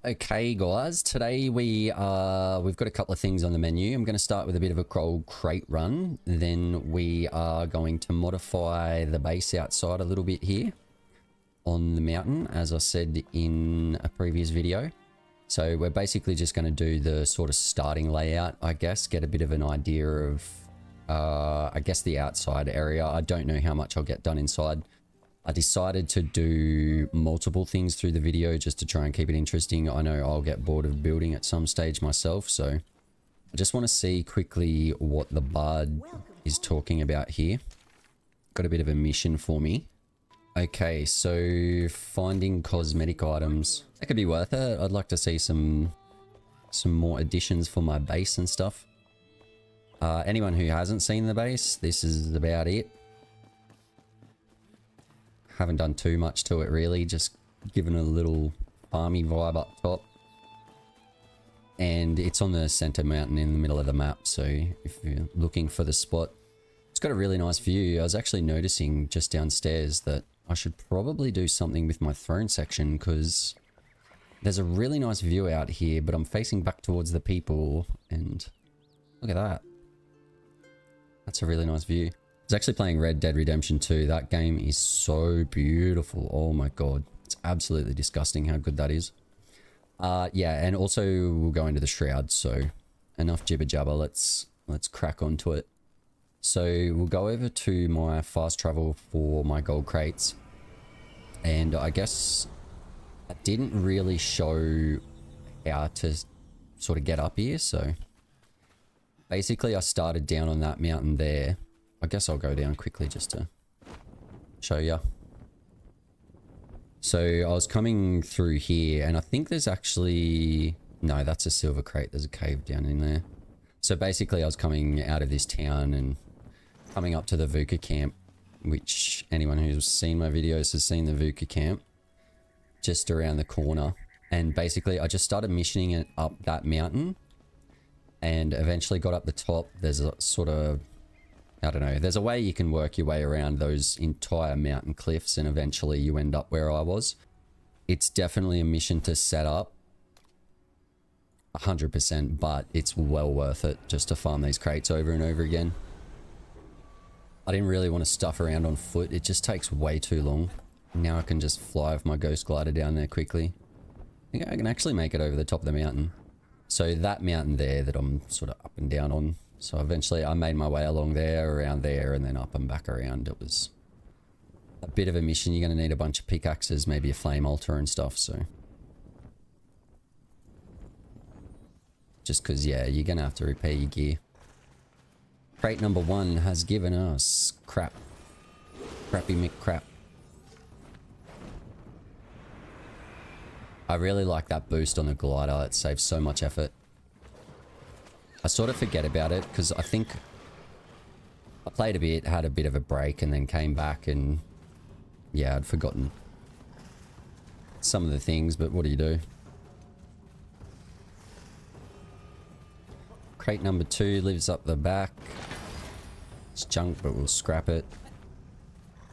Okay guys, today we've got a couple of things on the menu. I'm going to start with a bit of a gold crate run. Then we are going to modify the base outside a little bit here on the mountain, as I said in a previous video. So we're basically just going to do the sort of starting layout, I guess, get a bit of an idea of, I guess, the outside area. I don't know how much I'll get done inside. I decided to do multiple things through the video just to try and keep it interesting. I know I'll get bored of building at some stage myself, so I just want to see quickly what the bard is talking about here. Got a bit of a mission for me. Okay, so finding cosmetic items. That could be worth it. I'd like to see some more additions for my base and stuff. Anyone who hasn't seen the base, this is about it. Haven't done too much to it really, just given a little farmy vibe up top. And it's on the center mountain in the middle of the map, so if you're looking for the spot, it's got a really nice view. I was actually noticing just downstairs that I should probably do something with my throne section, because there's a really nice view out here, but I'm facing back towards the people, and look at that. That's a really nice view. I was actually playing Red Dead Redemption 2. That game is so beautiful. Oh my god. It's absolutely disgusting how good that is. Yeah, and also we'll go into the Shroud, so enough jibber jabber. Let's crack onto it. So we'll go over to my fast travel for my gold crates. And I guess I didn't really show how to sort of get up here, so basically I started down on that mountain there. I guess I'll go down quickly just to show you. So I was coming through here, and I think there's actually... No, that's a silver crate. There's a cave down in there. So basically I was coming out of this town and coming up to the VUCA camp, which anyone who's seen my videos has seen the VUCA camp. Just around the corner. And basically I just started missioning it up that mountain, and eventually got up the top. There's a sort of... I don't know, there's a way you can work your way around those entire mountain cliffs, and eventually you end up where I was. It's definitely a mission to set up 100%, but it's well worth it just to farm these crates over and over again. I didn't really want to stuff around on foot. It just takes way too long. Now I can just fly with my ghost glider down there quickly. I think I can actually make it over the top of the mountain. So that mountain there that I'm sort of up and down on. So eventually I made my way along there, around there, and then up and back around. It was a bit of a mission. You're going to need a bunch of pickaxes, maybe a flame altar and stuff, so. Just because, yeah, you're going to have to repair your gear. Crate number 1 has given us crap. Crappy McCrap. I really like that boost on the glider. It saves so much effort. I sort of forget about it because I think I played a bit, had a bit of a break, and then came back, and yeah, I'd forgotten some of the things, but what do you do? Crate number 2 lives up the back. It's junk, but we'll scrap it.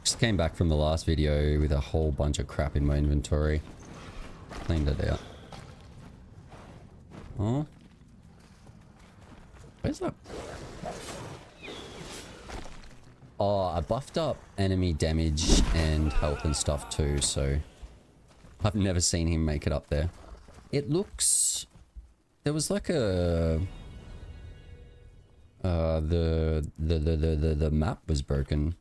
Just came back from the last video with a whole bunch of crap in my inventory. Cleaned it out. Oh. Where's that? Oh, I buffed up enemy damage and health and stuff too, so I've never seen him make it up there. It looks... There was like a... The map was broken.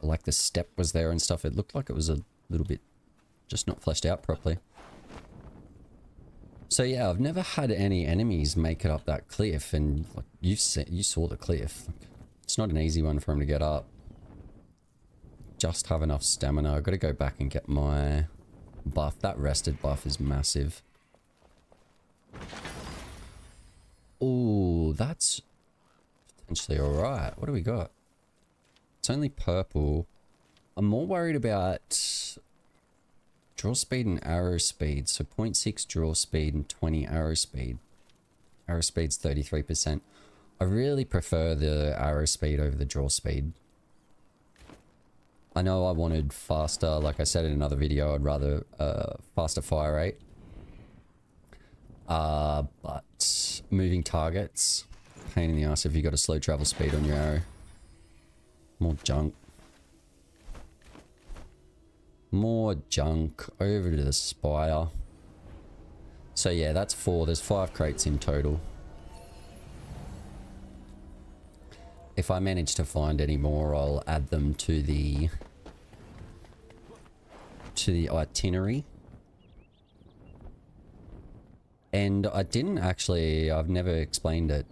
Like the step was there and stuff. It looked like it was a little bit just not fleshed out properly. So yeah, I've never had any enemies make it up that cliff, and like you saw the cliff. It's not an easy one for him to get up. Just have enough stamina. I've got to go back and get my buff. That rested buff is massive. Oh, that's potentially alright. What do we got? It's only purple. I'm more worried about draw speed and arrow speed. So 0.6 draw speed and 20 arrow speed. Arrow speed's 33%. I really prefer the arrow speed over the draw speed. I know I wanted faster, like I said in another video, I'd rather faster fire rate. But moving targets, pain in the ass if you got a slow travel speed on your arrow. More junk. More junk. Over to the spire. So yeah, that's 4. There's 5 crates in total. If I manage to find any more, I'll add them to the itinerary. And I didn't actually, I've never explained it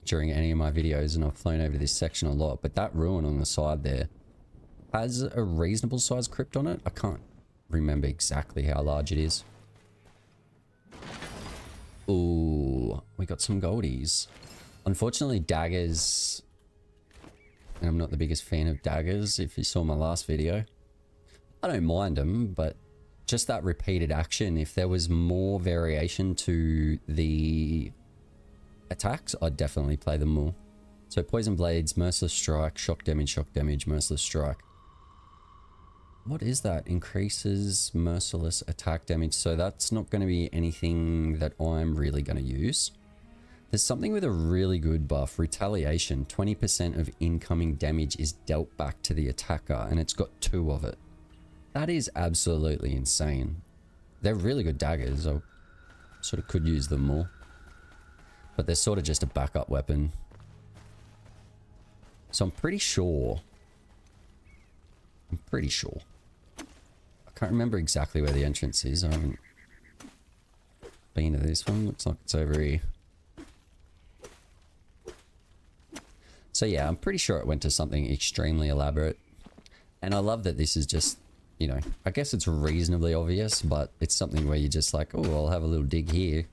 during any of my videos, and I've flown over this section a lot, but that ruin on the side there has a reasonable sized crypt on it. I can't remember exactly how large it is. Ooh, we got some goldies. Unfortunately, daggers, and I'm not the biggest fan of daggers if you saw my last video. I don't mind them, but just that repeated action, if there was more variation to the attacks, I'd definitely play them more. So poison blades, merciless strike, shock damage, merciless strike. What is that? Increases merciless attack damage. So that's not going to be anything that I'm really going to use. There's something with a really good buff. Retaliation. 20% of incoming damage is dealt back to the attacker, and it's got 2 of it. That is absolutely insane. They're really good daggers. I sort of could use them more. But they're sort of just a backup weapon. So I'm pretty sure. I can't remember exactly where the entrance is. I haven't been to this one. Looks like it's over here. So yeah, I'm pretty sure it went to something extremely elaborate. And I love that this is just, you know, I guess it's reasonably obvious, but it's something where you're just like, oh, I'll have a little dig here.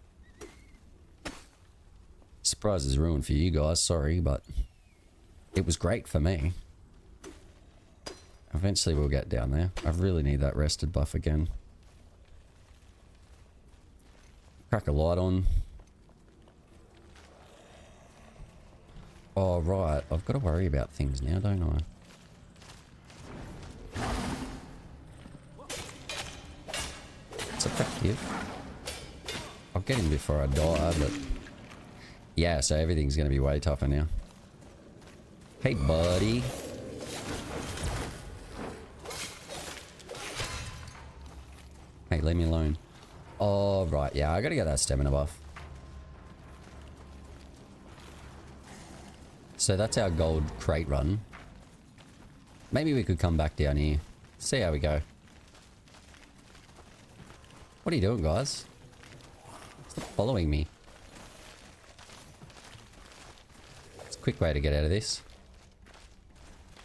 Surprise is ruined for you guys, sorry, but it was great for me. Eventually we'll get down there. I really need that rested buff again. Crack a light on. Oh, right. I've got to worry about things now, don't I? It's effective. I'll get him before I die, but... yeah, so everything's going to be way tougher now. Hey, buddy. Hey, leave me alone. Oh, right. Yeah, I got to get that stamina buff. So that's our gold crate run. Maybe we could come back down here. See how we go. What are you doing, guys? Stop following me. It's a quick way to get out of this.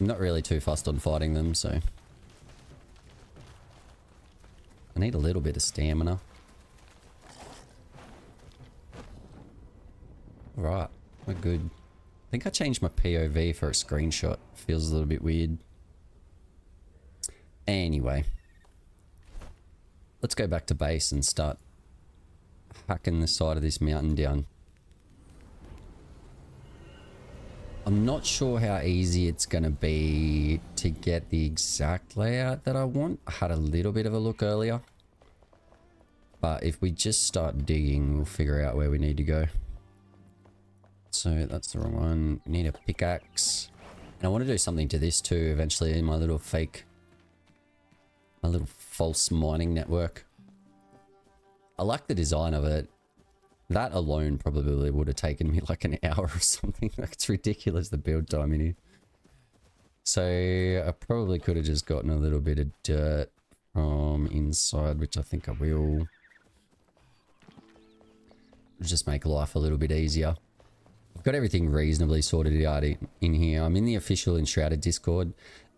I'm not really too fussed on fighting them, so... I need a little bit of stamina. Right, we're good. I think I changed my POV for a screenshot. Feels a little bit weird. Anyway. Let's go back to base and start hacking the side of this mountain down. I'm not sure how easy it's going to be to get the exact layout that I want. I had a little bit of a look earlier. But if we just start digging, we'll figure out where we need to go. So that's the wrong one. We need a pickaxe. And I want to do something to this too eventually in my little fake... my little false mining network. I like the design of it. That alone probably would have taken me like an hour or something. Like, it's ridiculous the build time in here. So I probably could have just gotten a little bit of dirt from inside, which I think I will. Just make life a little bit easier. I've got everything reasonably sorted out in here. I'm in the official Enshrouded Discord,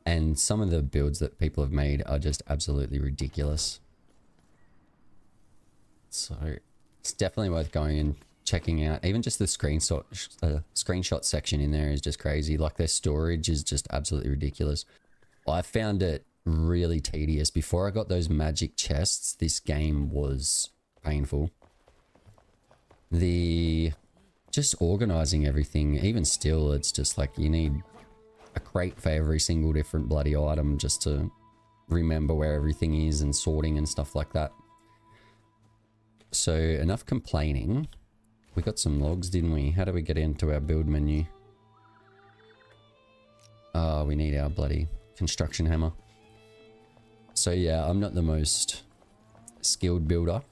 and some of the builds that people have made are just absolutely ridiculous. So it's definitely worth going and checking out. Even just the screenshot section in there is just crazy. Like, their storage is just absolutely ridiculous. I found it really tedious. Before I got those magic chests, this game was painful. Just organizing everything, even still, it's just like you need a crate for every single different bloody item just to remember where everything is and sorting and stuff like that. So enough complaining. We got some logs, didn't we? How do we get into our build menu? Oh, we need our bloody construction hammer. So yeah, I'm not the most skilled builder.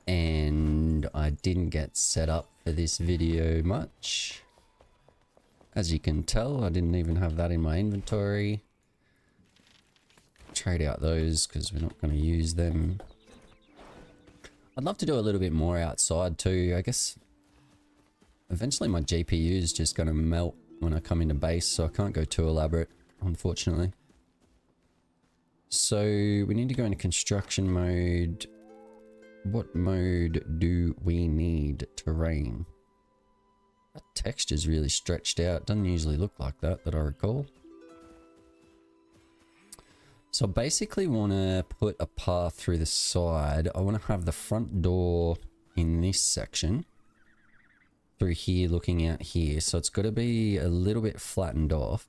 And I didn't get set up for this video much. As you can tell, I didn't even have that in my inventory. Trade out those because we're not going to use them. I'd love to do a little bit more outside too. I guess eventually my GPU is just going to melt when I come into base, so I can't go too elaborate, unfortunately. So we need to go into construction mode. What mode do we need? Terrain. That texture's really stretched out. Doesn't usually look like that I recall. So I basically want to put a path through the side. I want to have the front door in this section. Through here, looking out here. So it's got to be a little bit flattened off.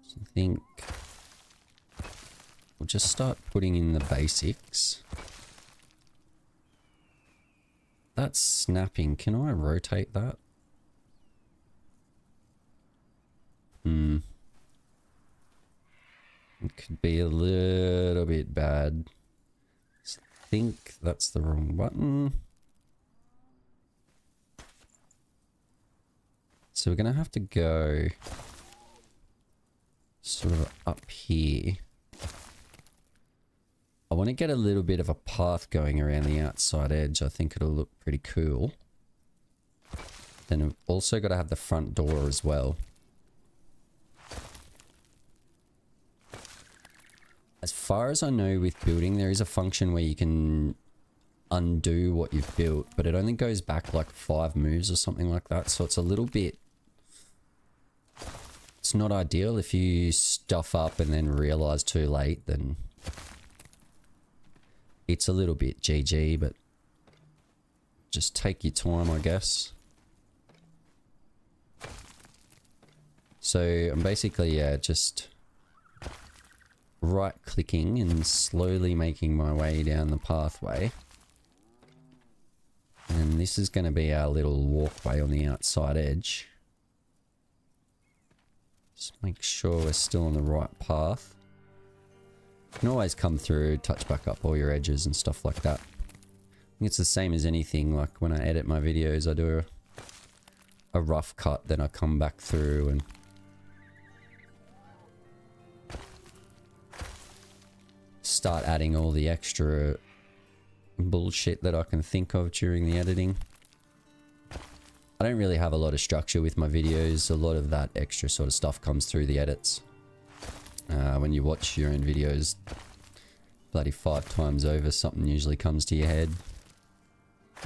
So I think we'll just start putting in the basics. That's snapping. Can I rotate that? It could be a little bit bad. I think that's the wrong button. So we're going to have to go sort of up here. I want to get a little bit of a path going around the outside edge. I think it'll look pretty cool. Then we've also got to have the front door as well. As far as I know with building, there is a function where you can undo what you've built, but it only goes back like 5 moves or something like that. So it's a little bit... It's not ideal. If you stuff up and then realize too late, then... It's a little bit GG, but... Just take your time, I guess. So I'm basically, yeah, just... right clicking and slowly making my way down the pathway. And this is going to be our little walkway on the outside edge. Just make sure we're still on the right path. You can always come through, touch back up all your edges and stuff like that. I think it's the same as anything, like when I edit my videos, I do a rough cut, then I come back through and start adding all the extra bullshit that I can think of during the editing. I don't really have a lot of structure with my videos. A lot of that extra sort of stuff comes through the edits. When you watch your own videos bloody 5 times over, something usually comes to your head.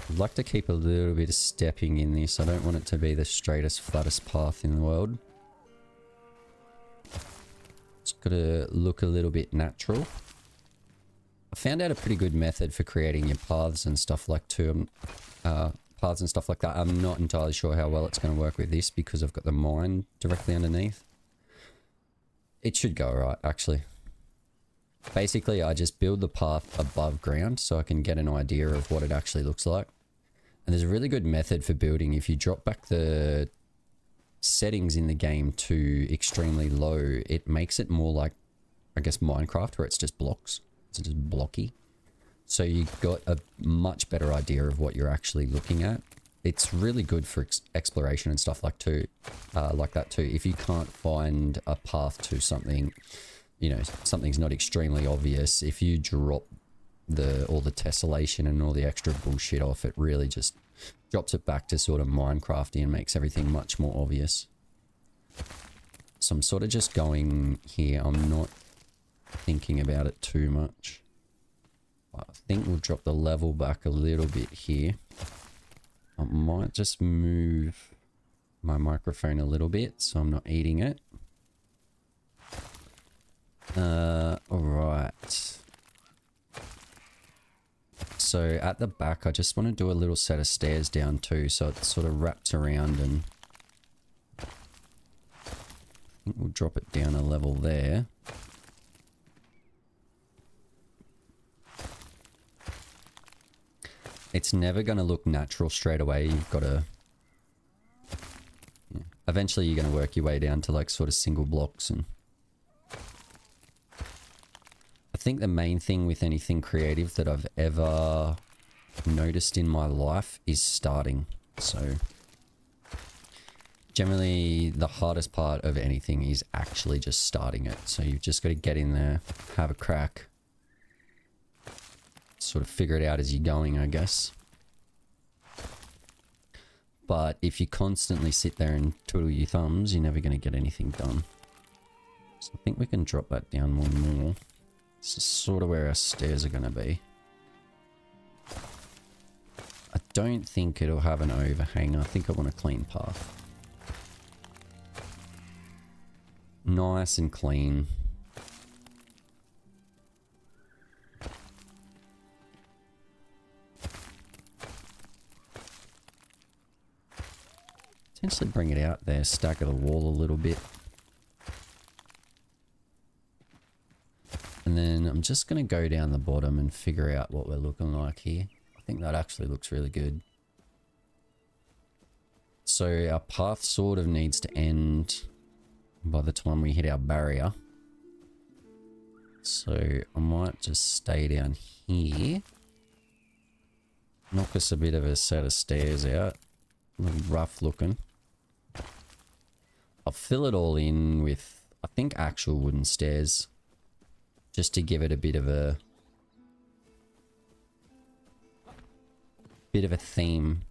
I'd like to keep a little bit of stepping in this. I don't want it to be the straightest, flattest path in the world. It's got to look a little bit natural. I found out a pretty good method for creating your paths and stuff like paths and stuff like that. I'm not entirely sure how well it's going to work with this because I've got the mine directly underneath. It should go alright, actually. Basically, I just build the path above ground so I can get an idea of what it actually looks like. And there's a really good method for building. If you drop back the settings in the game to extremely low, it makes it more like, I guess, Minecraft, where it's just blocks. It's just blocky. So you've got a much better idea of what you're actually looking at. It's really good for exploration and stuff like that too. If you can't find a path to something, you know, something's not extremely obvious, if you drop all the tessellation and all the extra bullshit off, it really just drops it back to sort of Minecrafty and makes everything much more obvious. So I'm sort of just going here. I'm not thinking about it too much. I think we'll drop the level back a little bit here. I might just move my microphone a little bit so I'm not eating it. Alright. So at the back, I just want to do a little set of stairs down too, so it sort of wraps around, and I think we'll drop it down a level there. It's never going to look natural straight away. You've got to... Yeah. Eventually you're going to work your way down to like sort of single blocks. And I think the main thing with anything creative that I've ever noticed in my life is starting. So generally the hardest part of anything is actually just starting it. So you've just got to get in there, have a crack, sort of figure it out as you're going, I guess. But if you constantly sit there and twiddle your thumbs, you're never going to get anything done. So I think we can drop that down more and more. This is sort of where our stairs are going to be. I don't think it'll have an overhang. I think I want a clean path. Nice and clean. Potentially bring it out there, stagger the wall a little bit. And then I'm just going to go down the bottom and figure out what we're looking like here. I think that actually looks really good. So our path sort of needs to end by the time we hit our barrier. So I might just stay down here. Knock us a bit of a set of stairs out. A little rough looking. I'll fill it all in with, I think, actual wooden stairs. Just to give it a bit of a theme.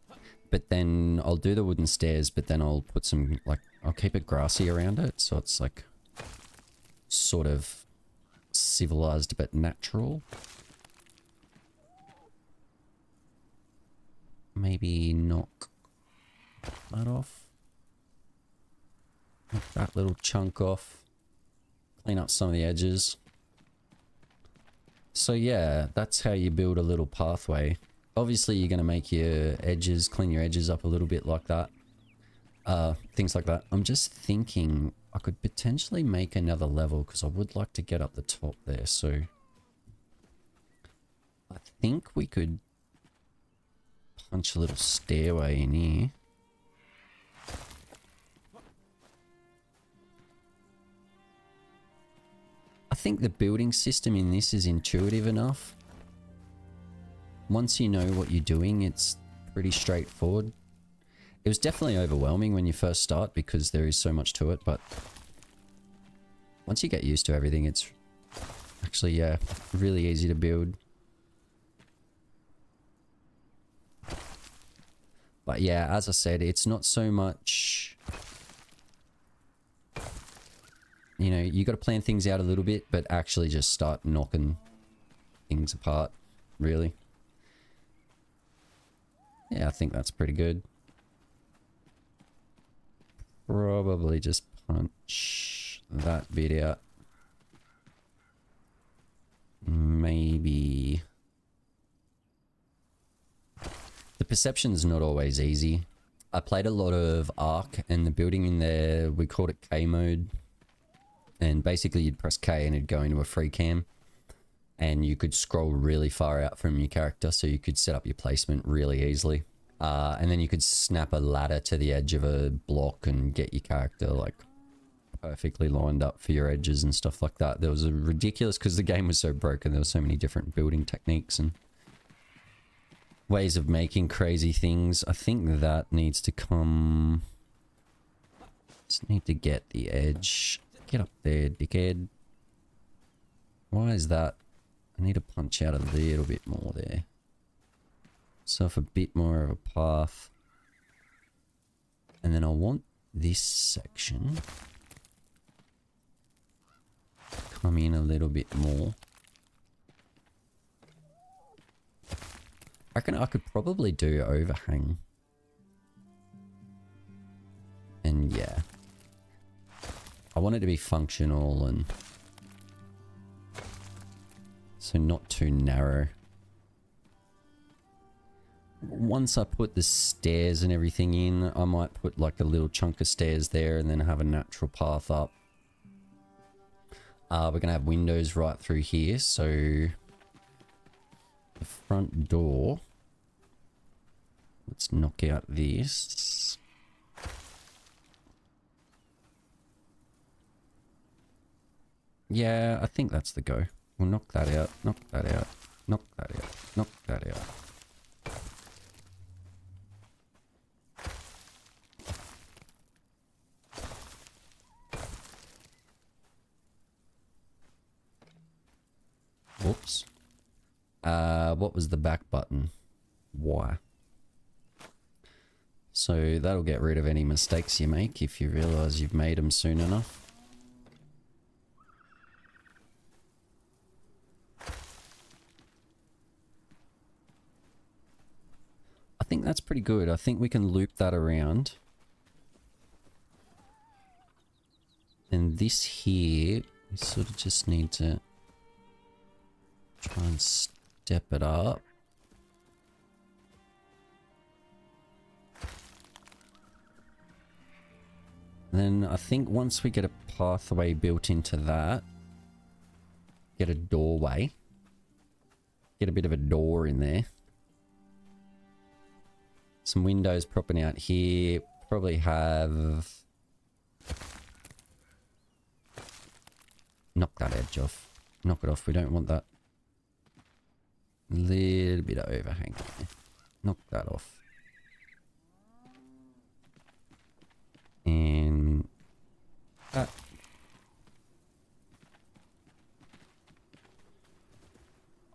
But then I'll do the wooden stairs, but then I'll put some, like, I'll keep it grassy around it. So it's like sort of civilized but natural. Maybe knock that off. Knock that little chunk off. Clean up some of the edges. So yeah, that's how you build a little pathway. Obviously you're going to make your edges, clean your edges up a little bit like that. Things like that. I'm just thinking I could potentially make another level because I would like to get up the top there. So I think we could punch a little stairway in here. I think the building system in this is intuitive enough. Once you know what you're doing, it's pretty straightforward. It was definitely overwhelming when you first start because there is so much to it, but once you get used to everything, it's actually, yeah, really easy to build. But yeah, as I said, it's not so much... You know, you got to plan things out a little bit, but actually just start knocking things apart, really. Yeah, I think that's pretty good. Probably just punch that bit out. Maybe... The perception's not always easy. I played a lot of Ark, and the building in there, we called it K mode. And basically you'd press K and it'd go into a free cam. And you could scroll really far out from your character, so you could set up your placement really easily. And then you could snap a ladder to the edge of a block and get your character like perfectly lined up for your edges and stuff like that. There was a ridiculous, because the game was so broken, there were so many different building techniques and ways of making crazy things. I think that needs to come... Just need to get the edge. Get up there, dickhead. Why is that? I need to punch out a little bit more there. So a bit more of a path. And then I want this section to come in a little bit more. I reckon I could probably do overhang. And yeah. I want it to be functional and so not too narrow. Once I put the stairs and everything in, I might put like a little chunk of stairs there and then have a natural path up. We're going to have windows right through here, so the front door Let's knock out this. Yeah, I think that's the go. We'll knock that out, knock that out, knock that out, knock that out. Whoops. What was the back button? Y. So that'll get rid of any mistakes you make if you realize you've made them soon enough. I think that's pretty good. I think we can loop that around. And this here, we sort of just need to try and step it up. And then I think once we get a pathway built into that, get a doorway, get a bit of a door in there. Some windows propping out here, probably have... Knock that edge off. Knock it off, we don't want that. Little bit of overhang there. Knock that off. And that.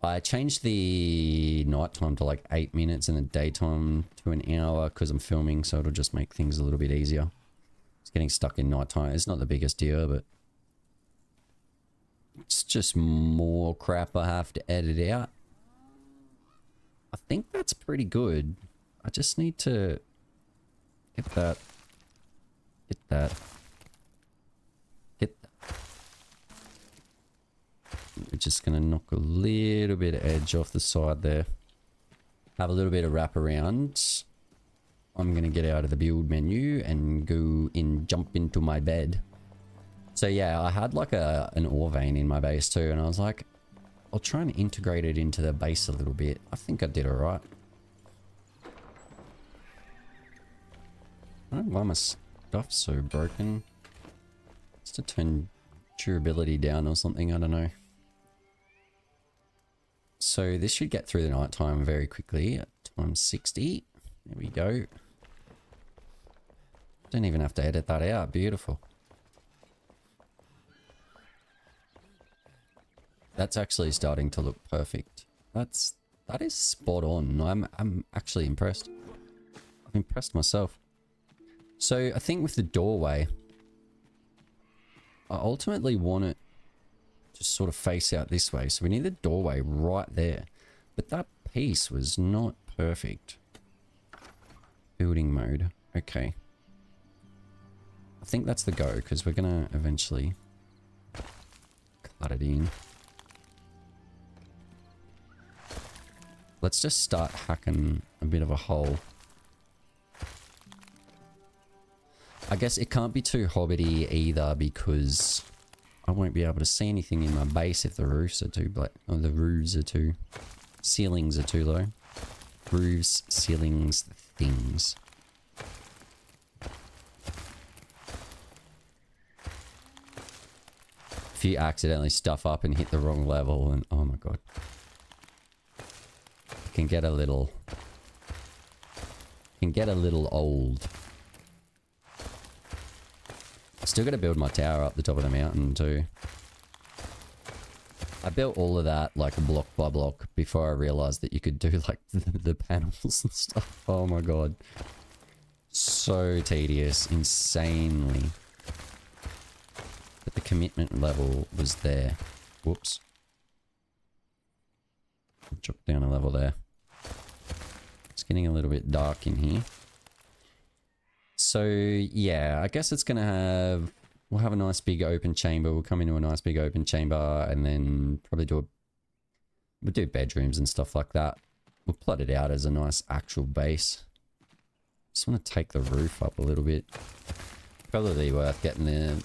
I changed the nighttime to like 8 minutes and the daytime to an hour because I'm filming, so it'll just make things a little bit easier. It's getting stuck in nighttime. It's not the biggest deal, but it's just more crap I have to edit out. I think that's pretty good. I just need to get that. Get that. Get that. We're just going to knock a little bit of edge off the side there. Have a little bit of wrap around. I'm going to get out of the build menu and go in, jump into my bed. So yeah, I had like an ore vein in my base too, and I was like, I'll try and integrate it into the base a little bit. I think I did alright. I don't know why my stuff's so broken. It's to turn durability down or something, I don't know. So this should get through the night time very quickly at times 60. There we go. Don't even have to edit that out. Beautiful. That's actually starting to look perfect. That is spot on. I'm actually impressed. I've impressed myself. So I think with the doorway, I ultimately want it to sort of face out this way. So we need the doorway right there. But that piece was not perfect. Building mode. Okay. I think that's the go, because we're going to eventually cut it in. Let's just start hacking a bit of a hole. I guess it can't be too hobbity either, because I won't be able to see anything in my base if the roofs are too black. Or the roofs are too... ceilings are too low. Roofs, ceilings, things. If you accidentally stuff up and hit the wrong level, and oh my god. It can get a little... old. Still got to build my tower up the top of the mountain too. I built all of that like block by block before I realized that you could do like the panels and stuff. Oh my god. So tedious. Insanely. But the commitment level was there. Whoops. Drop down a level there. It's getting a little bit dark in here. So yeah, I guess it's gonna have... We'll have a nice big open chamber. We'll come into a nice big open chamber and then probably we'll do bedrooms and stuff like that. We'll plot it out as a nice actual base. Just want to take the roof up a little bit. Probably worth getting the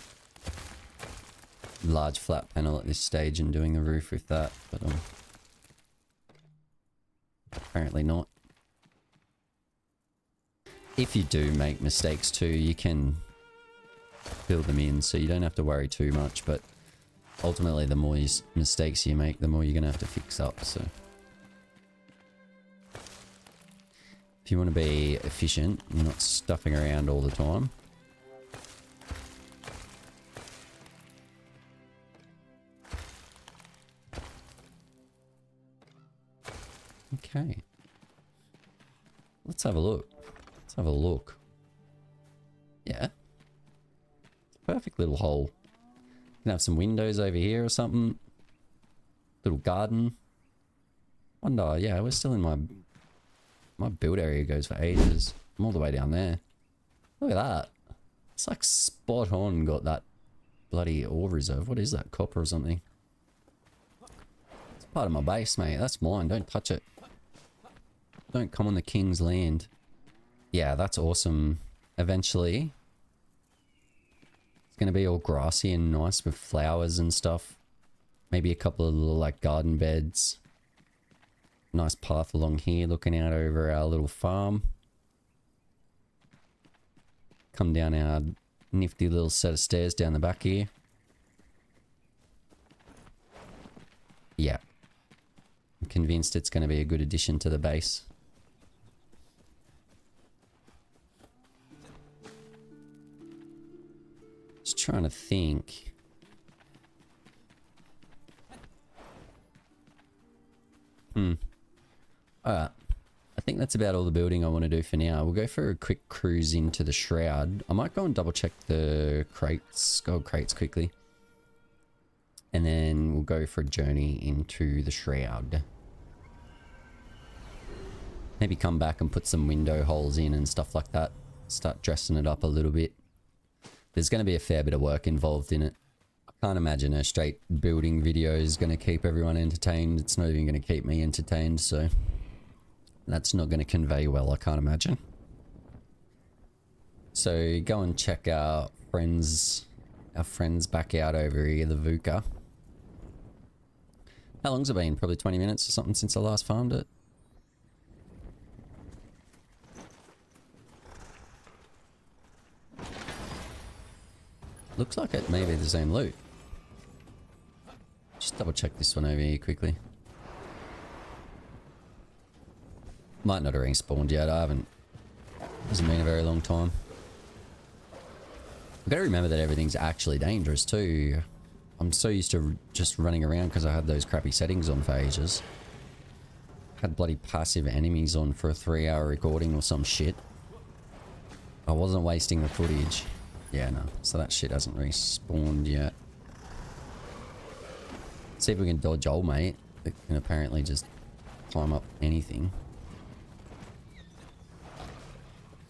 large flat panel at this stage and doing the roof with that, but apparently not. if you do make mistakes too, you can fill them in, so you don't have to worry too much, but ultimately the more mistakes you make, the more you're gonna have to fix up. So if you want to be efficient, you're not stuffing around all the time. Okay, let's have a look. Let's have a look. Yeah, perfect little hole. Can have some windows over here or something. Little garden. Wonder, yeah, we're still in my build area goes for ages. I'm all the way down there. Look at that. It's like spot on got that bloody ore reserve. What is that? Copper or something? It's part of my base, mate. That's mine. Don't touch it. Don't come on the king's land. Yeah, that's awesome. Eventually, it's going to be all grassy and nice with flowers and stuff. Maybe a couple of little like garden beds. Nice path along here looking out over our little farm. Come down our nifty little set of stairs down the back here. Yeah. I'm convinced it's going to be a good addition to the base. Just trying to think. Alright. I think that's about all the building I want to do for now. We'll go for a quick cruise into the Shroud. I might go and double check the crates, gold crates quickly. And then we'll go for a journey into the Shroud. Maybe come back and put some window holes in and stuff like that. Start dressing it up a little bit. There's going to be a fair bit of work involved in it. I can't imagine a straight building video is going to keep everyone entertained. It's not even going to keep me entertained, so that's not going to convey well, I can't imagine. So go and check our friends back out over here, the VUCA. How long's it been? Probably 20 minutes or something since I last farmed it. Looks like it may be the same loot. Just double check this one over here quickly. Might not have respawned yet. I haven't. Hasn't been a very long time. I've got to remember that everything's actually dangerous too. I'm so used to just running around because I had those crappy settings on for ages. Had bloody passive enemies on for a 3-hour recording or some shit. I wasn't wasting the footage. Yeah, no. So that shit hasn't respawned yet. See if we can dodge old mate. It can apparently just climb up anything.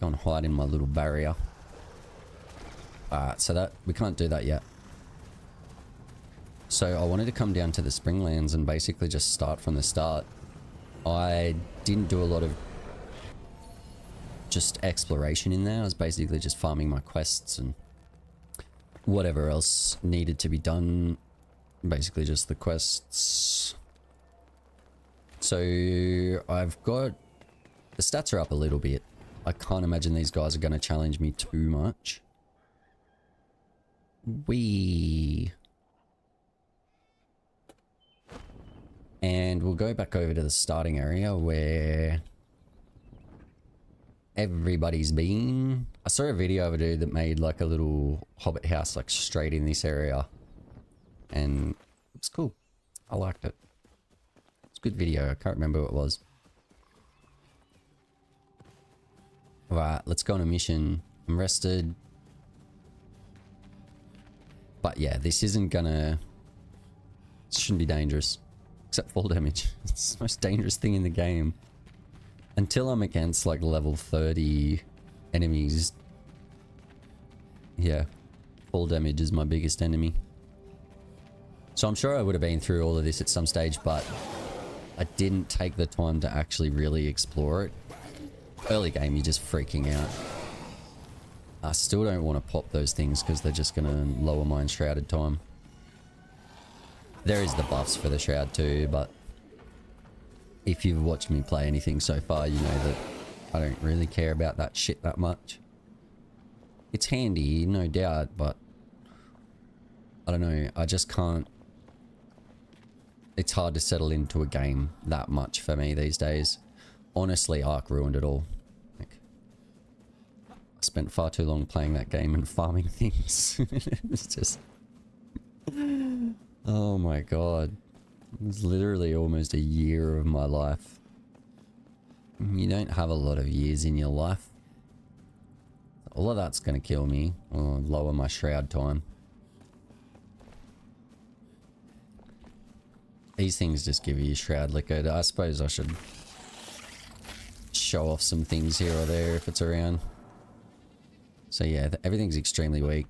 Go and hide in my little barrier. Alright, so that we can't do that yet. So I wanted to come down to the Springlands and basically just start from the start. I didn't do a lot of just exploration in there. I was basically just farming my quests and whatever else needed to be done. Basically just the quests. So I've got... the stats are up a little bit. I can't imagine these guys are going to challenge me too much. And we'll go back over to the starting area where everybody's been. I saw a video of a dude that made like a little Hobbit house like straight in this area. And it's cool. I liked it. It's a good video. I can't remember what it was. Alright, let's go on a mission. I'm rested. But yeah, this isn't gonna... it shouldn't be dangerous. Except fall damage. It's the most dangerous thing in the game. Until I'm against like level 30 enemies. Yeah. Fall damage is my biggest enemy. So I'm sure I would have been through all of this at some stage, but I didn't take the time to actually really explore it. Early game, you're just freaking out. I still don't want to pop those things because they're just going to lower my Enshrouded time. There is the buffs for the Shroud too, but if you've watched me play anything so far, you know that I don't really care about that shit that much. It's handy, no doubt, but I don't know, I just can't. It's hard to settle into a game that much for me these days. Honestly, Ark ruined it all. Like, I spent far too long playing that game and farming things. It's just... Oh my god. It was literally almost a year of my life. You don't have a lot of years in your life. All of that's going to kill me or lower my shroud time. These things just give you shroud liquor. I suppose I should show off some things here or there if it's around. So yeah, everything's extremely weak.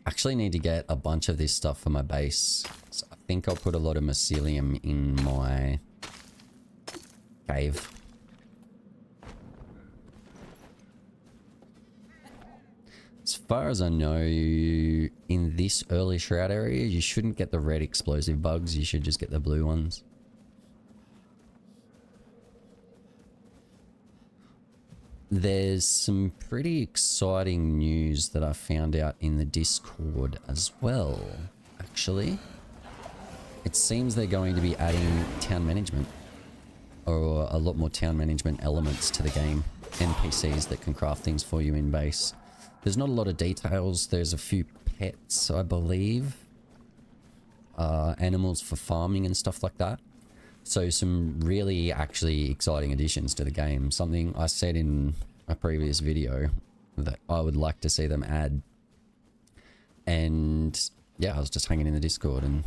Actually need to get a bunch of this stuff for my base. So I think I'll put a lot of mycelium in my cave. As far as I know, in this early shroud area, you shouldn't get the red explosive bugs. You should just get the blue ones. There's some pretty exciting news that I found out in the Discord as well, actually. It seems they're going to be adding town management, or a lot more town management elements to the game. NPCs that can craft things for you in base. There's not a lot of details. There's a few pets, I believe. Animals for farming and stuff like that. So some really actually exciting additions to the game. Something I said in a previous video that I would like to see them add. And yeah, I was just hanging in the Discord and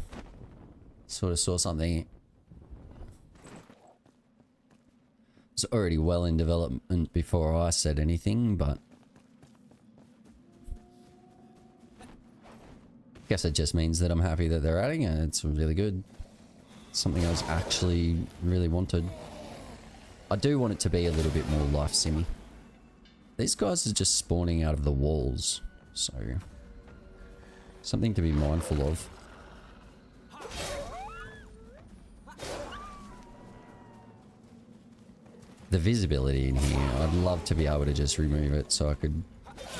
sort of saw something. It's already well in development before I said anything, but I guess it just means that I'm happy that they're adding it. It's really good. Something I was actually really wanted. I do want it to be a little bit more life simmy. These guys are just spawning out of the walls, so something to be mindful of. The visibility in here, I'd love to be able to just remove it so I could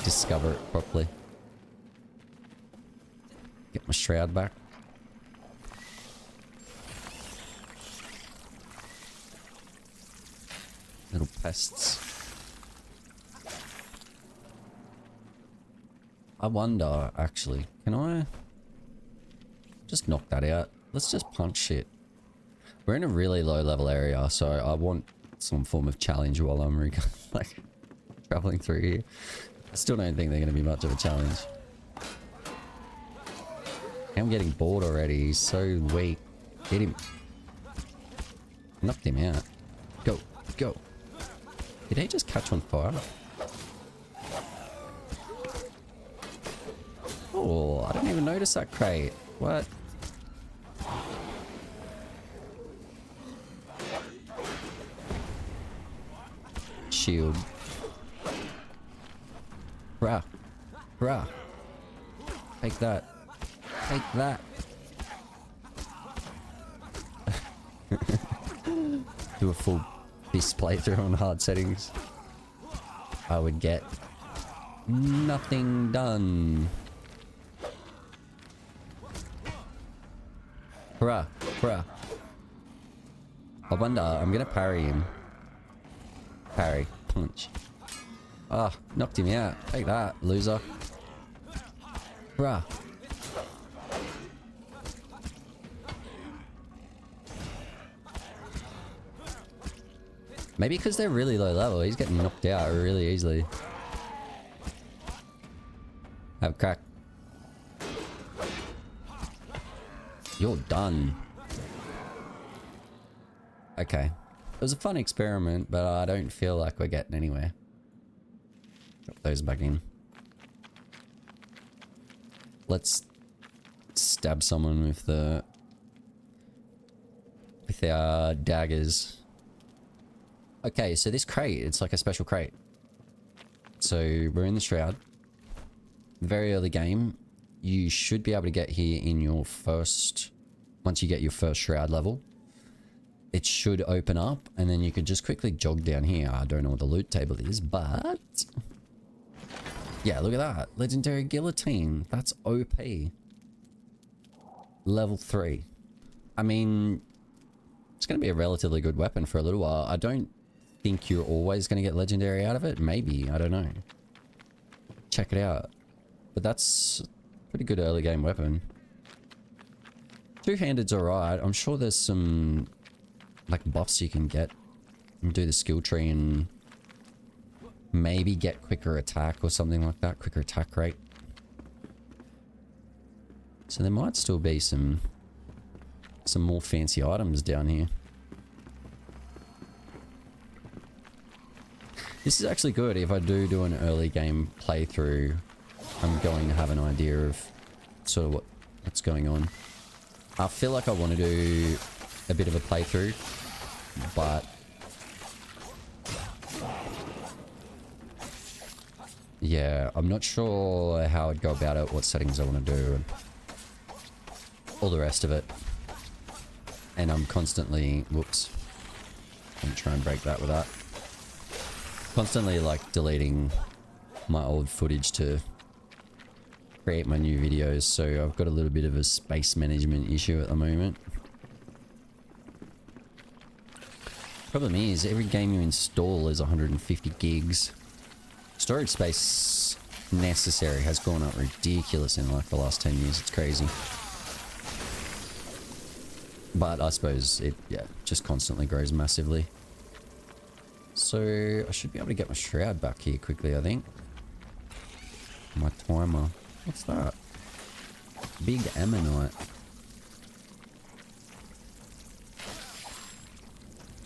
discover it properly. Get my shroud back. Little pests. I wonder, actually, can I just knock that out? Let's just punch shit. We're in a really low level area, so I want some form of challenge while I'm like traveling through here. I still don't think they're going to be much of a challenge. I'm getting bored already. He's so weak. Hit him. Knocked him out. Go. Go. Did he just catch on fire? Oh, I didn't even notice that crate. What? Shield. Bruh. Bruh. Take that. Take that. Do a full this playthrough on hard settings. I would get nothing done. Bruh, bruh. I wonder, I'm gonna parry him. Parry, punch. Ah, knocked him out. Take that, loser. Bruh. Maybe because they're really low level, he's getting knocked out really easily. Have a crack. You're done. Okay. It was a fun experiment, but I don't feel like we're getting anywhere. Drop those back in. Let's stab someone with our daggers. Okay, so this crate, it's like a special crate. So we're in the Shroud. Very early game. You should be able to get here in your first... Once you get your first Shroud level. it should open up, and then you could just quickly jog down here. I don't know what the loot table is, but yeah, look at that. Legendary guillotine. That's OP. Level 3. I mean, it's going to be a relatively good weapon for a little while. I don't think you're always going to get legendary out of it. Maybe, I don't know. Check it out. But that's a pretty good early game weapon. Two-handed's alright. I'm sure there's some like buffs you can get and do the skill tree and maybe get quicker attack or something like that. Quicker attack rate. So there might still be some more fancy items down here. This is actually good. If I do an early game playthrough, I'm going to have an idea of sort of what's going on. I feel like I want to do a bit of a playthrough, but yeah, I'm not sure how I'd go about it, what settings I want to do, and all the rest of it. And I'm constantly, whoops, I'm gonna try and break that with that. Constantly like deleting my old footage to create my new videos, so I've got a little bit of a space management issue at the moment. Problem is, every game you install is 150 gigs. Storage space necessary has gone up ridiculous in like the last 10 years. It's crazy. But I suppose it, yeah, just constantly grows massively. So I should be able to get my shroud back here quickly, I think. My timer. What's that? Big ammonite.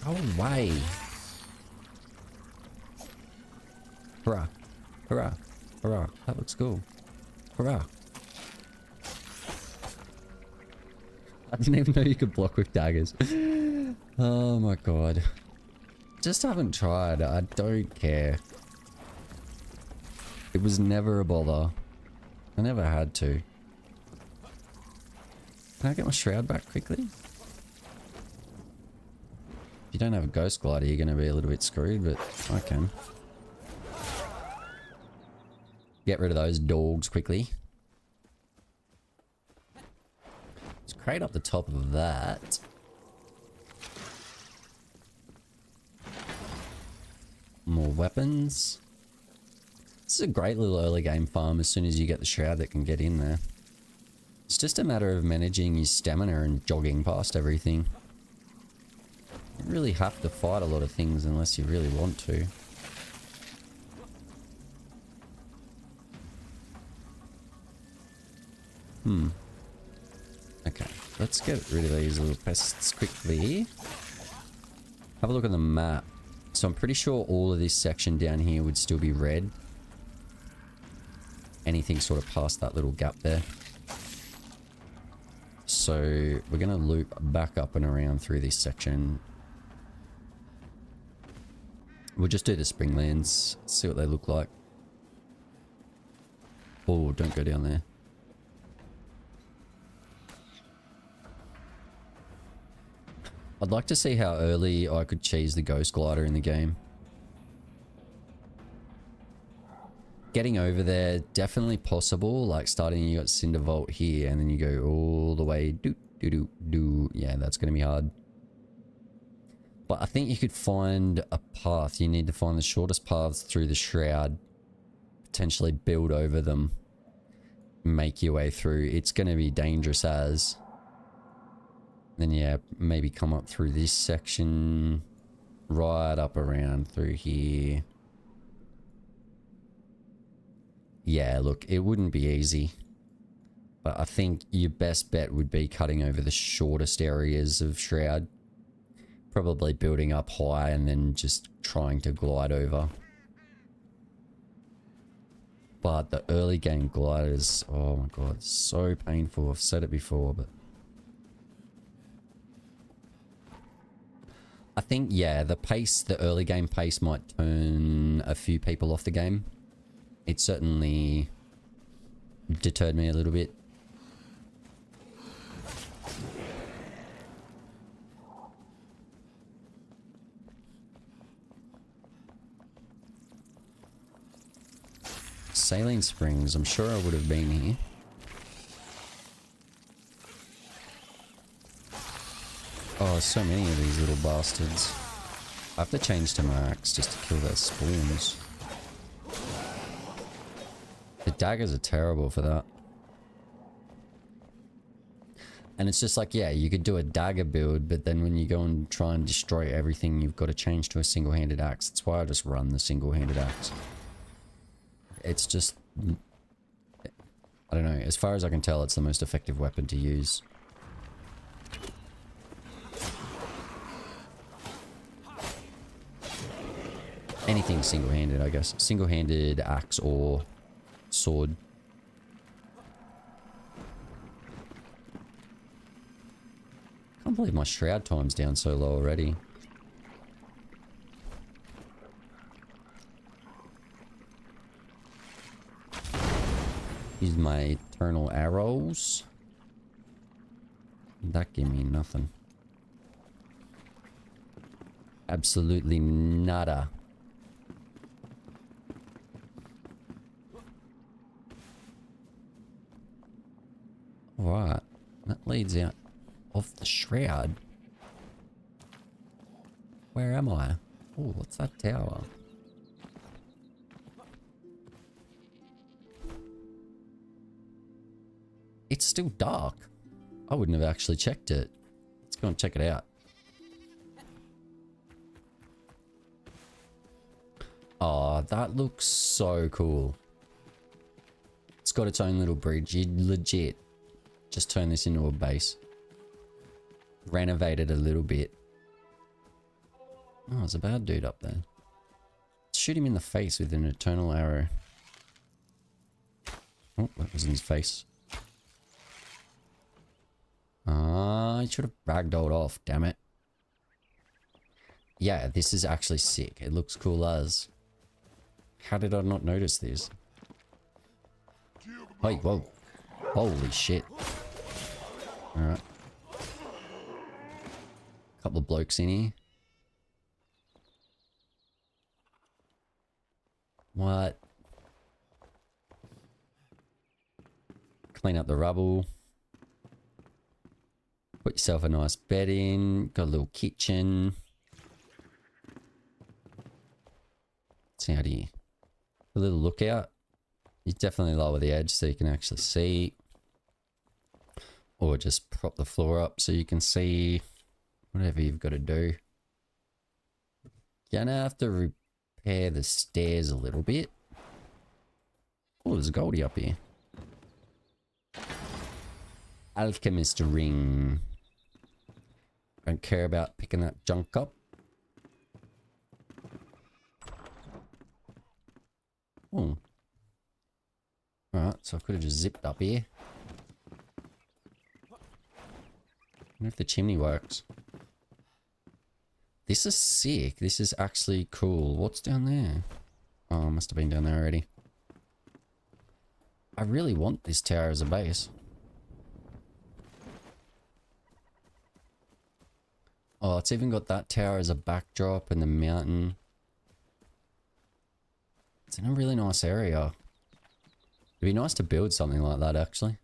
Go away. Hurrah. Hurrah. Hurrah. That looks cool. Hurrah. I didn't even know you could block with daggers. Oh my god. Just haven't tried. I don't care. It was never a bother. I never had to. Can I get my shroud back quickly? If you don't have a ghost glider, you're going to be a little bit screwed, but I can. Get rid of those dogs quickly. Let's crate up the top of that. More weapons. This is a great little early game farm as soon as you get the shroud that can get in there. It's just a matter of managing your stamina and jogging past everything. You don't really have to fight a lot of things unless you really want to. Okay, let's get rid of these little pests quickly. Have a look at the map. So I'm pretty sure all of this section down here would still be red. Anything sort of past that little gap there. So we're going to loop back up and around through this section. We'll just do the springlands, see what they look like. Oh, don't go down there. I'd like to see how early I could cheese the ghost glider in the game. Getting over there, definitely possible. Like starting, you got Cinder Vault here, and then you go all the way. Yeah, that's going to be hard. But I think you could find a path. You need to find the shortest paths through the Shroud. Potentially build over them. Make your way through. It's going to be dangerous as. Then yeah, maybe come up through this section. Right up around through here. Yeah, look, it wouldn't be easy. But I think your best bet would be cutting over the shortest areas of Shroud. Probably building up high and then just trying to glide over. But the early game gliders, oh my god, so painful. I've said it before, but... I think, yeah, the pace, the early game pace might turn a few people off the game. It certainly deterred me a little bit. Saline Springs. I'm sure I would have been here. Oh, so many of these little bastards. I have to change to my axe just to kill their spawns. The daggers are terrible for that. And it's just like, yeah, you could do a dagger build, but then when you go and try and destroy everything, you've got to change to a single-handed axe. That's why I just run the single-handed axe. It's just... I don't know. As far as I can tell, it's the most effective weapon to use. Anything single-handed, I guess. Single-handed axe or sword. I can't believe my shroud time's down so low already. Use my eternal arrows. That gave me nothing. Absolutely nada. Alright. That leads out of the shroud. Where am I? Oh, what's that tower? It's still dark. I wouldn't have actually checked it. Let's go and check it out. Oh, that looks so cool. It's got its own little bridge. You legit just turn this into a base. Renovate it a little bit. Oh, there's a bad dude up there. Shoot him in the face with an eternal arrow. Oh, that was in his face. Ah, I should have ragdolled off, damn it. Yeah, this is actually sick. It looks cool as. How did I not notice this? Wait, whoa. Holy shit. Alright. Couple of blokes in here. What? Clean up the rubble. Put yourself a nice bed in. Got a little kitchen. See how do you... A little lookout. You definitely lower the edge so you can actually see. Or just prop the floor up so you can see whatever you've got to do. Gonna have to repair the stairs a little bit. Oh, there's a Goldie up here. Alchemist ring. Don't care about picking that junk up. Oh. Alright, so I could have just zipped up here. I wonder if the chimney works. This is sick. This is actually cool. What's down there? Oh, must have been down there already. I really want this tower as a base. Oh, it's even got that tower as a backdrop and the mountain. It's in a really nice area. It'd be nice to build something like that, actually.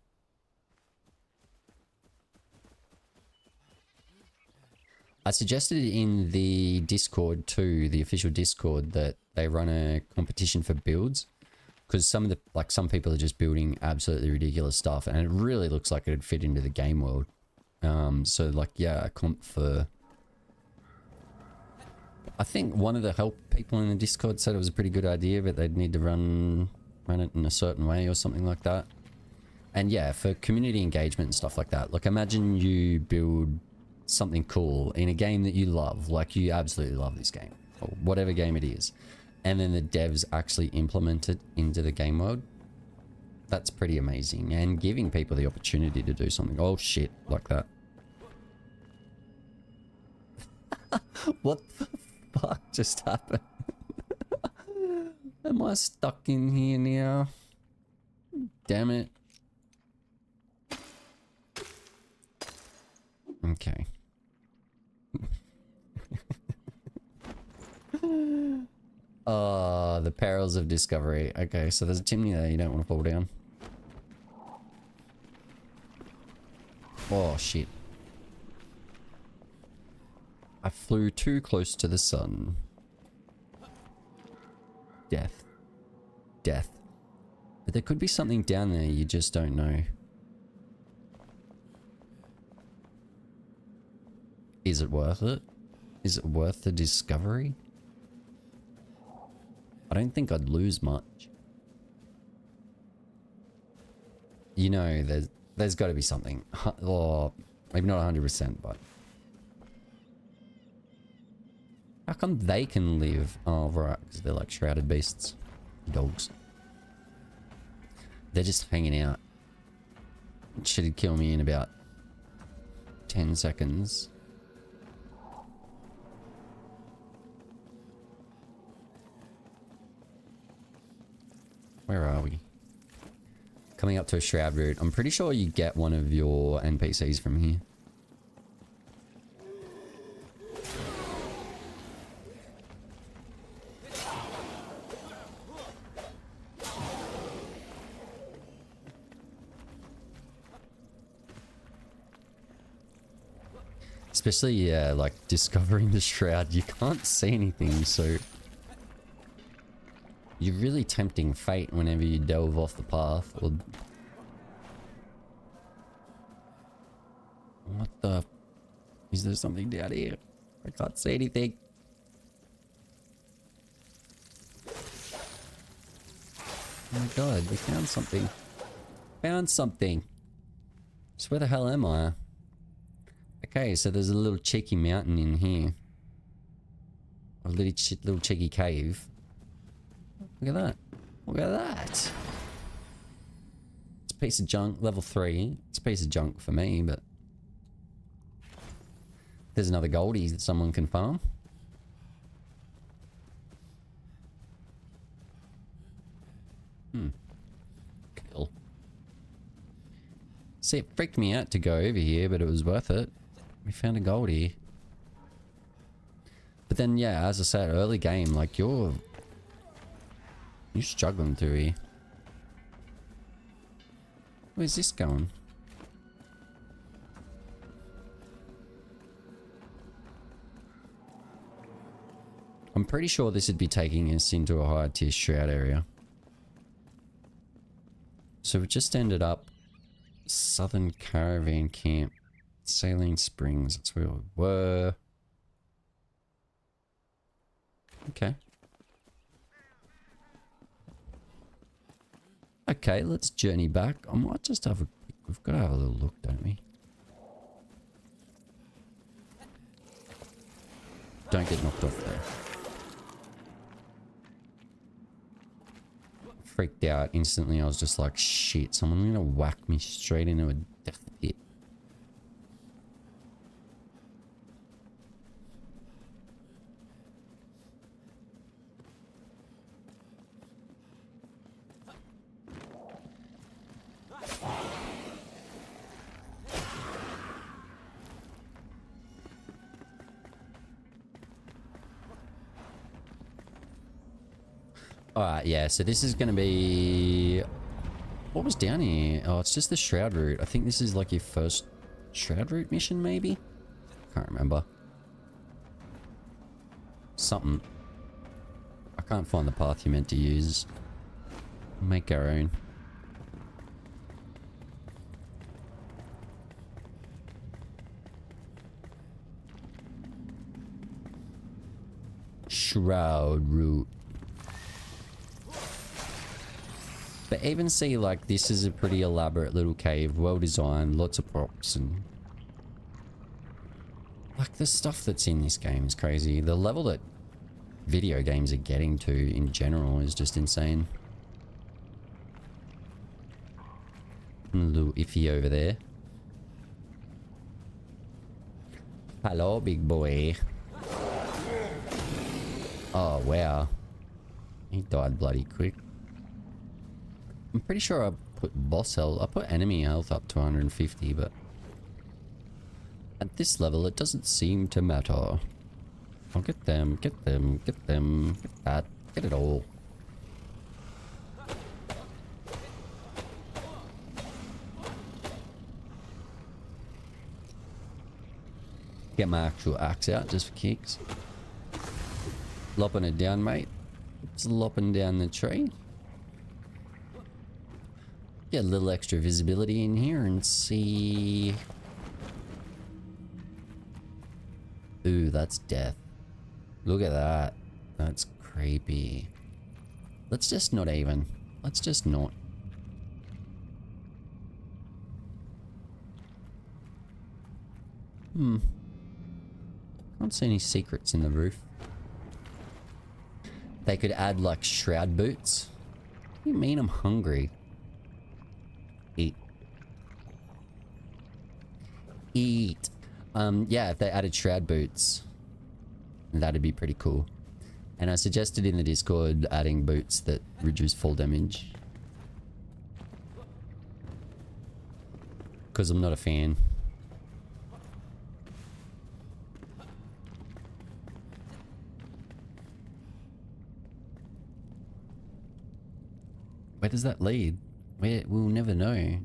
I suggested in the Discord too, the official Discord, that they run a competition for builds. Because some of the, like, some people are just building absolutely ridiculous stuff, and it really looks like it'd fit into the game world. So like, yeah, a comp for... I think one of the help people in the Discord said it was a pretty good idea, but they'd need to run it in a certain way or something like that. And yeah, for community engagement and stuff like that, like imagine you build something cool in a game that you love, like you absolutely love this game, or whatever game it is, and then the devs actually implement it into the game mode. That's pretty amazing, and giving people the opportunity to do something, oh shit, like that. What the fuck just happened? Am I stuck in here now? Damn it. Okay. The perils of discovery. Okay, so there's a chimney there. You don't want to fall down. Oh, shit. I flew too close to the sun. Death. Death. But there could be something down there you just don't know. Is it worth it? Is it worth the discovery? I don't think I'd lose much. You know, there's got to be something. Or maybe not 100%, but... How come they can live? Oh, right, because they're like shrouded beasts. Dogs. They're just hanging out. Should kill me in about 10 seconds. Where are we? Coming up to a Shroud route. I'm pretty sure you get one of your NPCs from here. Especially, yeah, like discovering the Shroud. You can't see anything, so... You're really tempting fate whenever you delve off the path. Or... What the... Is there something down here? I can't see anything. Oh my god, we found something. Found something. So where the hell am I? Okay, so there's a little cheeky mountain in here. A little cheeky cave. Look at that. Look at that. It's a piece of junk. Level 3. It's a piece of junk for me, but... There's another goldie that someone can farm. Cool. See, it freaked me out to go over here, but it was worth it. We found a goldie. But then, yeah, as I said, early game, like, you're struggling through here. Where's this going? I'm pretty sure this would be taking us into a higher tier Shroud area. So we just ended up Southern Caravan Camp. Saline Springs, that's where we were. Okay. Okay, let's journey back. I might just have a... We've got to have a little look, don't we? Don't get knocked off there. Freaked out instantly. I was just like, shit, someone's gonna whack me straight into a death pit. Alright, yeah, so this is going to be... What was down here? Oh, it's just the Shroud route. I think this is like your first Shroud route mission, maybe? Can't remember. Something. I can't find the path you meant to use. Make our own. Shroud route. But even see, like, this is a pretty elaborate little cave, well designed, lots of props, and like the stuff that's in this game is crazy. The level that video games are getting to in general is just insane. A little iffy over there. Hello, big boy. Oh, wow. He died bloody quick. I'm pretty sure I put boss health, I put enemy health up to 150, but at this level it doesn't seem to matter. I'll get them, get them, get them, get that, get it all. Get my actual axe out just for kicks. Lopping it down, mate. Just lopping down the tree. Get a little extra visibility in here and see. Ooh, that's death. Look at that. That's creepy. Let's just not even. Let's just not. Can't see any secrets in the roof. They could add like shroud boots. What do you mean I'm hungry? Eat. Eat. Yeah, if they added shroud boots, that'd be pretty cool. And I suggested in the Discord adding boots that reduce fall damage. Because I'm not a fan. Where does that lead? We'll never know.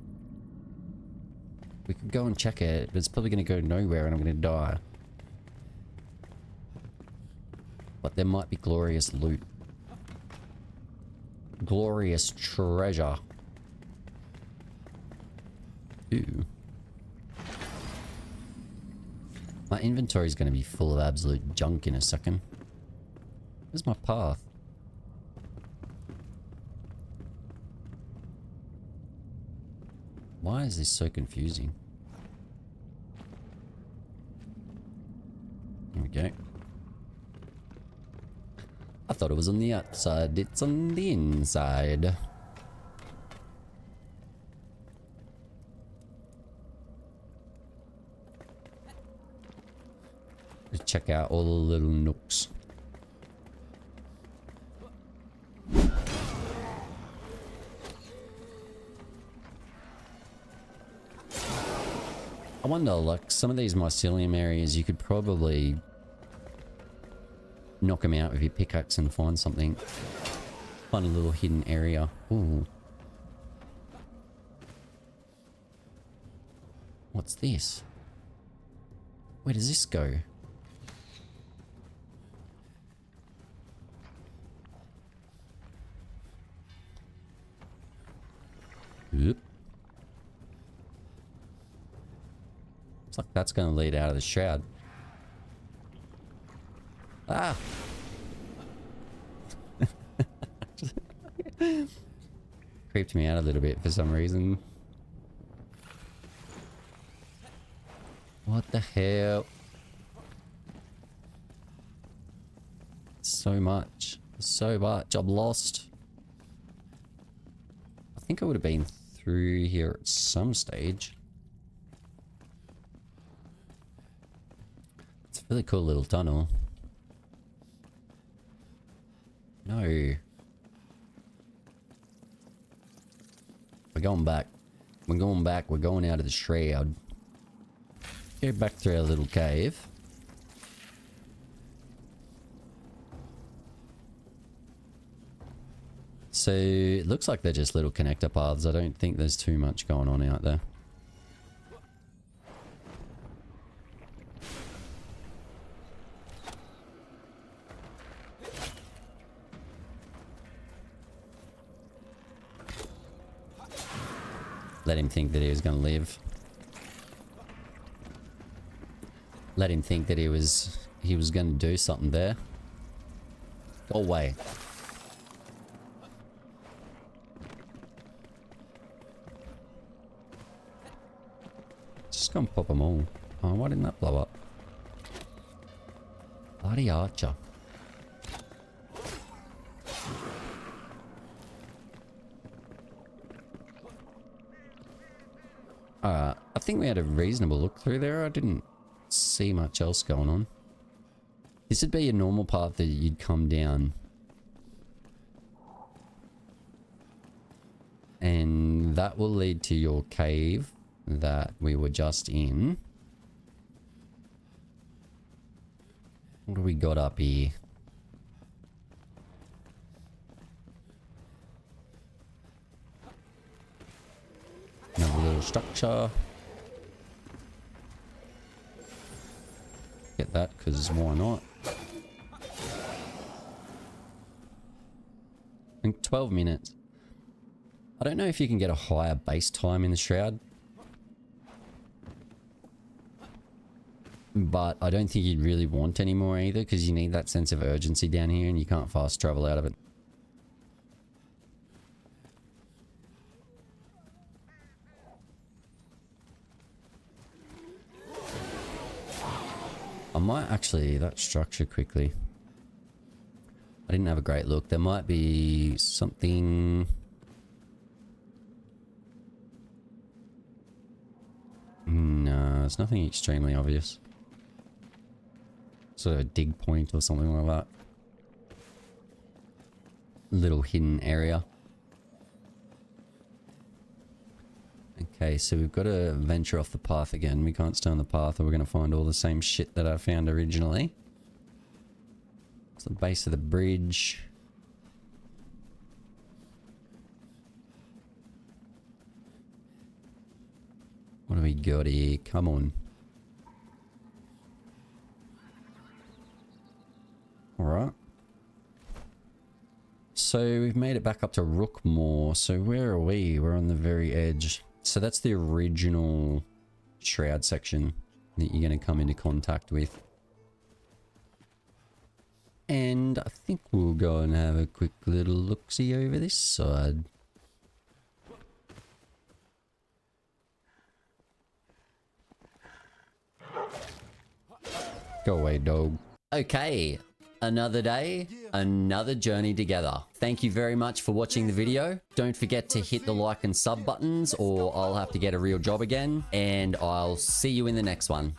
We could go and check it, but it's probably going to go nowhere and I'm going to die. But there might be glorious loot. Glorious treasure. Ooh. My inventory is going to be full of absolute junk in a second. Where's my path? Why is this so confusing? Here we go. I thought it was on the outside. It's on the inside. Let's check out all the little nooks. I wonder, like, some of these mycelium areas, you could probably knock them out with your pickaxe and find something. Find a little hidden area. Ooh. What's this? Where does this go? Oop. Looks like that's going to lead out of the shroud. Ah! Creeped me out a little bit for some reason. What the hell? So much. So much. I'm lost. I think I would have been through here at some stage. It's a really cool little tunnel. No. We're going back. We're going back. We're going out of the shroud. Go back through our little cave. So it looks like they're just little connector paths. I don't think there's too much going on out there. Let him think that he was going to live. Let him think that he was going to do something there. Go away. Just gonna pop them all. Oh, why didn't that blow up? Bloody archer. I think we had a reasonable look through there. I didn't see much else going on. This would be a normal path that you'd come down. And that will lead to your cave that we were just in. What do we got up here? Another little structure. Get that, because why not? In 12 minutes. I don't know if you can get a higher base time in the Shroud. But I don't think you'd really want any more either, because you need that sense of urgency down here and you can't fast travel out of it. I might actually, that structure quickly. I didn't have a great look. There might be something... No, it's nothing extremely obvious. Sort of a dig point or something like that. Little hidden area. Okay, so we've got to venture off the path again. We can't stay on the path or we're going to find all the same shit that I found originally. It's the base of the bridge. What do we got here? Come on. Alright. So we've made it back up to Rookmore. So where are we? We're on the very edge. So that's the original Shroud section that you're going to come into contact with. And I think we'll go and have a quick little look-see over this side. Go away, dog. Okay, another day, another journey together. Thank you very much for watching the video. Don't forget to hit the like and sub buttons or I'll have to get a real job again. And I'll see you in the next one.